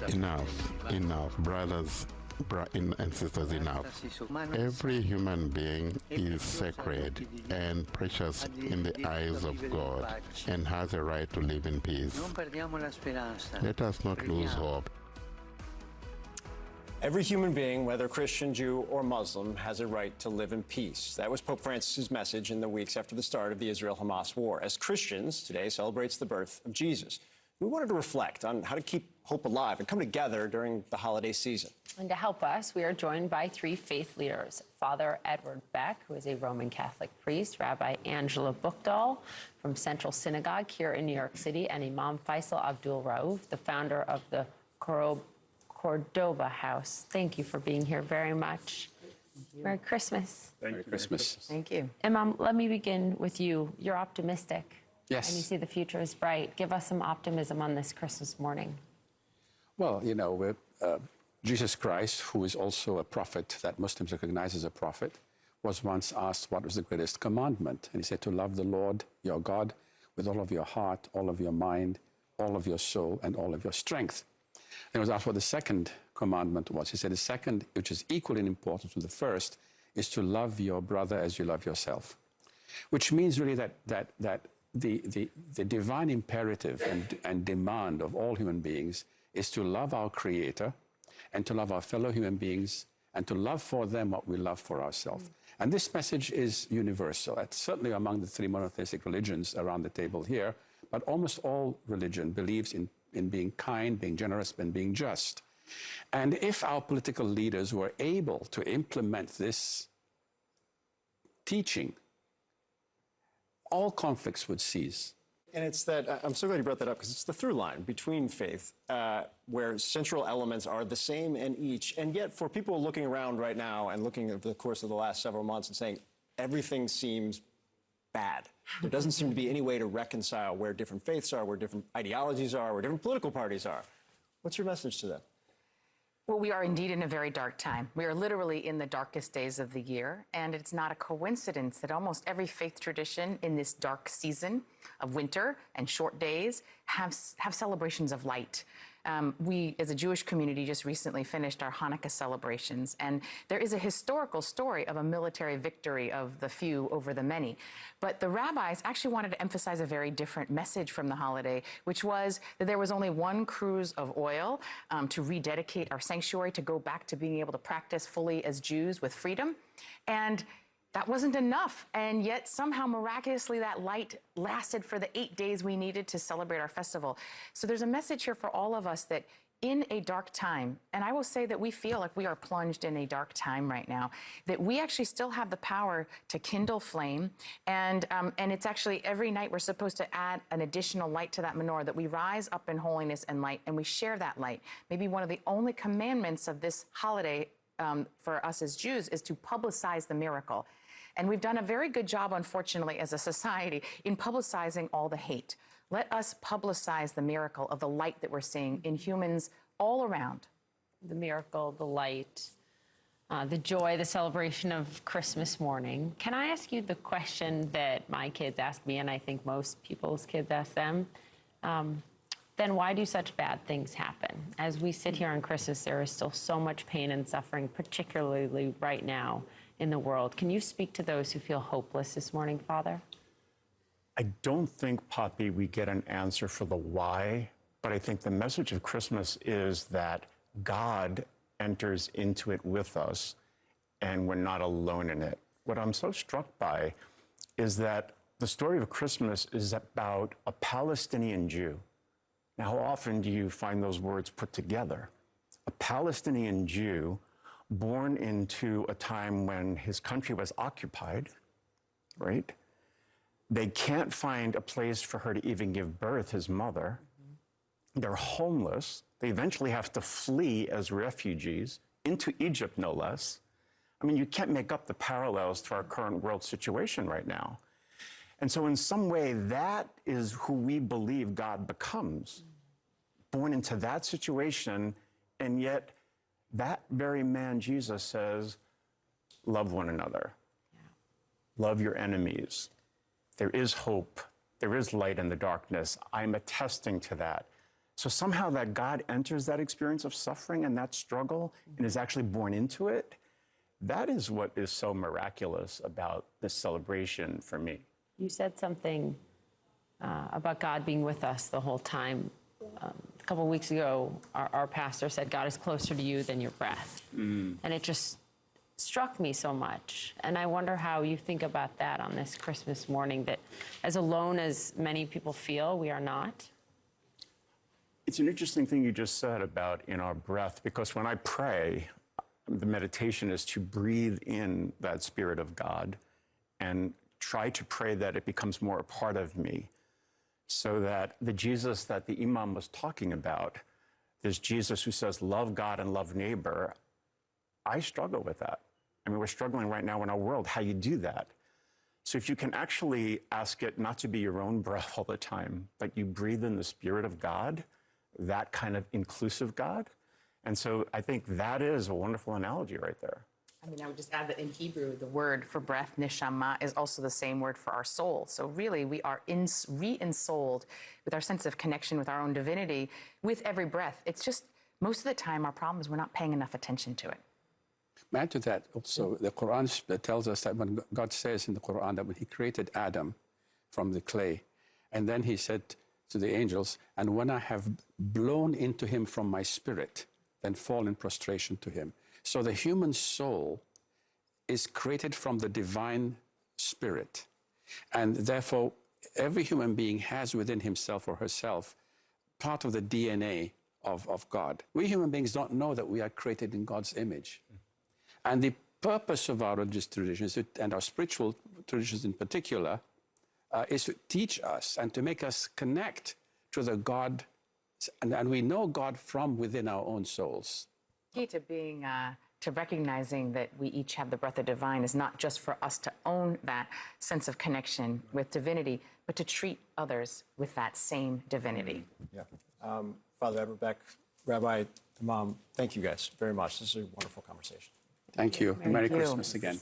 Enough, brothers and sisters, enough. Every human being is sacred and precious in the eyes of God and has a right to live in peace. Let us not lose hope. Every human being, whether Christian, Jew, or Muslim, has a right to live in peace. That was Pope Francis's message in the weeks after the start of the Israel-Hamas war. As Christians, today celebrates the birth of Jesus. We wanted to reflect on how to keep hope alive and come together during the holiday season. And to help us, we are joined by three faith leaders. Father Edward Beck, who is a Roman Catholic priest, Rabbi Angela Buchdahl from Central Synagogue here in New York City, and Imam Feisal Abdul Rauf, the founder of the Cordova House. Thank you for being here very much. Merry Christmas. Merry Christmas. Thank you. Imam, let me begin with you. You're optimistic. Yes. And you see the future is bright. Give us some optimism on this Christmas morning. Well, you know, Jesus Christ, who is also a prophet that Muslims recognize as a prophet, was once asked what was the greatest commandment. And he said to love the Lord, your God, with all of your heart, all of your mind, all of your soul, and all of your strength. And he was asked what the second commandment was. He said the second, which is equally important to the first, is to love your brother as you love yourself. Which means really that the divine imperative and demand of all human beings is to love our Creator and to love our fellow human beings and to love for them what we love for ourselves. And this message is universal. It's certainly among the three monotheistic religions around the table here, but almost all religion believes in being kind, being generous, and being just. And if our political leaders were able to implement this teaching, all conflicts would cease. And it's that, I'm so glad you brought that up, because it's the through line between faith, where central elements are the same in each. And yet, for people looking around right now and looking at the course of the last several months and saying, everything seems bad. There doesn't seem to be any way to reconcile where different faiths are, where different ideologies are, where different political parties are. What's your message to them? Well, we are indeed in a very dark time. We are literally in the darkest days of the year, and it's not a coincidence that almost every faith tradition in this dark season of winter and short days have celebrations of light. We, as a Jewish community, just recently finished our Hanukkah celebrations, and there is a historical story of a military victory of the few over the many. But the rabbis actually wanted to emphasize a very different message from the holiday, which was that there was only one cruse of oil to rededicate our sanctuary, to go back to being able to practice fully as Jews with freedom. And that wasn't enough, and yet somehow miraculously that light lasted for the 8 days we needed to celebrate our festival. So there's a message here for all of us that in a dark time, and I will say that we feel like we are plunged in a dark time right now, that we actually still have the power to kindle flame, and it's actually every night we're supposed to add an additional light to that menorah, that we rise up in holiness and light, and we share that light. Maybe one of the only commandments of this holiday for us as Jews is to publicize the miracle. And we've done a very good job, unfortunately, as a society in publicizing all the hate. Let us publicize the miracle of the light that we're seeing in humans all around. The miracle, the light, the joy, the celebration of Christmas morning. Can I ask you the question that my kids ask me, and I think most people's kids ask them? Then why do such bad things happen? As we sit here on Christmas, there is still so much pain and suffering, particularly right now in the world. Can you speak to those who feel hopeless this morning, Father? I don't think, Poppy, we get an answer for the why, but I think the message of Christmas is that God enters into it with us, and we're not alone in it. What I'm so struck by is that the story of Christmas is about a Palestinian Jew. Now, how often do you find those words put together? A Palestinian Jew born into a time when his country was occupied, right? They can't find a place for her to even give birth, his mother. They're homeless. They eventually have to flee as refugees into Egypt, no less. I mean, you can't make up the parallels to our current world situation right now. And so in some way, that is who we believe God becomes, born into that situation, and yet that very man, Jesus, says, love one another. Yeah. Love your enemies. There is hope. There is light in the darkness. I'm attesting to that. So somehow that God enters that experience of suffering and that struggle and is actually born into it. That is what is so miraculous about this celebration for me. You said something about God being with us the whole time. A couple of weeks ago, our pastor said, God is closer to you than your breath. And it just struck me so much. And I wonder how you think about that on this Christmas morning, that as alone as many people feel, we are not. It's an interesting thing you just said about in our breath, because when I pray, the meditation is to breathe in that Spirit of God and try to pray that it becomes more a part of me, so that the Jesus that the Imam was talking about, this Jesus who says, love God and love neighbor, I struggle with that. I mean, we're struggling right now in our world, how you do that. So if you can actually ask it not to be your own breath all the time, but you breathe in the Spirit of God, that kind of inclusive God. And so I think that is a wonderful analogy right there. I mean, I would just add that in Hebrew, the word for breath, neshama, is also the same word for our soul. So really, we are re-ensouled with our sense of connection with our own divinity with every breath. It's just, most of the time, our problem is we're not paying enough attention to it. Add to that also, the Quran tells us that when God says in the Quran that when he created Adam from the clay, and then he said to the angels, and when I have blown into him from my spirit, then fall in prostration to him. So the human soul is created from the divine spirit. And therefore, every human being has within himself or herself part of the DNA of God. We human beings don't know that we are created in God's image. And the purpose of our religious traditions, and our spiritual traditions in particular, is to teach us and to make us connect to the God, and we know God from within our own souls. Key to being, to recognizing that we each have the breath of divine is not just for us to own that sense of connection with divinity, but to treat others with that same divinity. Yeah. Father Edward Beck, Rabbi, Imam, thank you guys very much. This is a wonderful conversation. Thank you. Merry Christmas again.